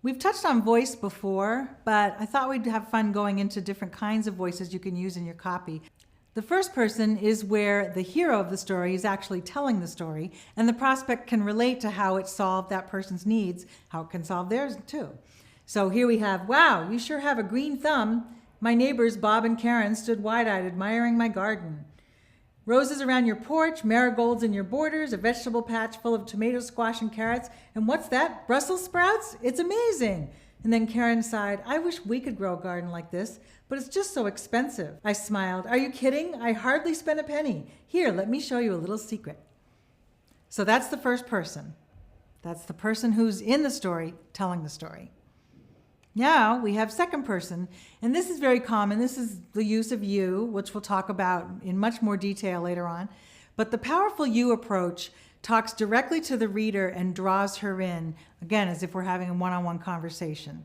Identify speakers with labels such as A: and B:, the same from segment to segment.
A: We've touched on voice before, but I thought we'd have fun going into different kinds of voices you can use in your copy. The first person is where the hero of the story is actually telling the story, and the prospect can relate to how it solved that person's needs, how it can solve theirs too. So here we have, wow, you sure have a green thumb. My neighbors, Bob and Karen, stood wide-eyed admiring my garden. Roses around your porch, marigolds in your borders, a vegetable patch full of tomatoes, squash, and carrots. And what's that? Brussels sprouts? It's amazing. And then Karen sighed, I wish we could grow a garden like this, but it's just so expensive. I smiled, are you kidding? I hardly spent a penny. Here, let me show you a little secret. So that's the first person. That's the person who's in the story telling the story. Now we have second person, and this is very common. This is the use of you, which we'll talk about in much more detail later on. But the powerful you approach talks directly to the reader and draws her in, again, as if we're having a one-on-one conversation.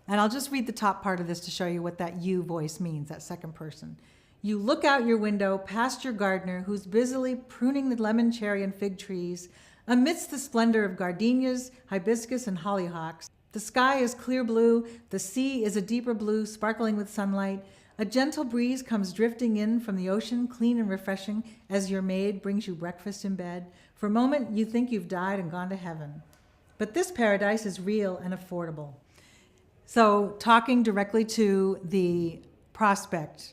A: And I'll just read the top part of this to show you what that you voice means, that second person. You look out your window past your gardener who's busily pruning the lemon, cherry, and fig trees amidst the splendor of gardenias, hibiscus, and hollyhocks. The sky is clear blue, the sea is a deeper blue, sparkling with sunlight. A gentle breeze comes drifting in from the ocean, clean and refreshing, as your maid brings you breakfast in bed. For a moment, you think you've died and gone to heaven. But this paradise is real and affordable. So, talking directly to the prospect,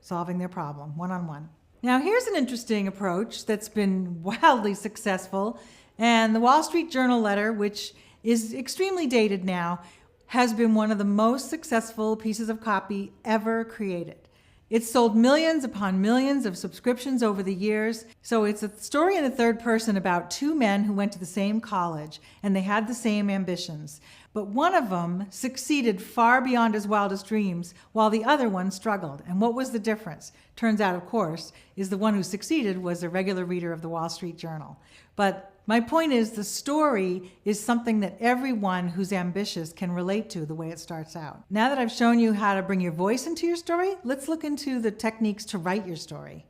A: solving their problem, one-on-one. Now, here's an interesting approach that's been wildly successful, and the Wall Street Journal letter, which is extremely dated now, has been one of the most successful pieces of copy ever created. It's sold millions upon millions of subscriptions over the years. So it's a story in the third person about two men who went to the same college and they had the same ambitions. But one of them succeeded far beyond his wildest dreams while the other one struggled. And what was the difference? Turns out, of course, is the one who succeeded was a regular reader of the Wall Street Journal. But my point is the story is something that everyone who's ambitious can relate to the way it starts out. Now that I've shown you how to bring your voice into your story, let's look into the techniques to write your story.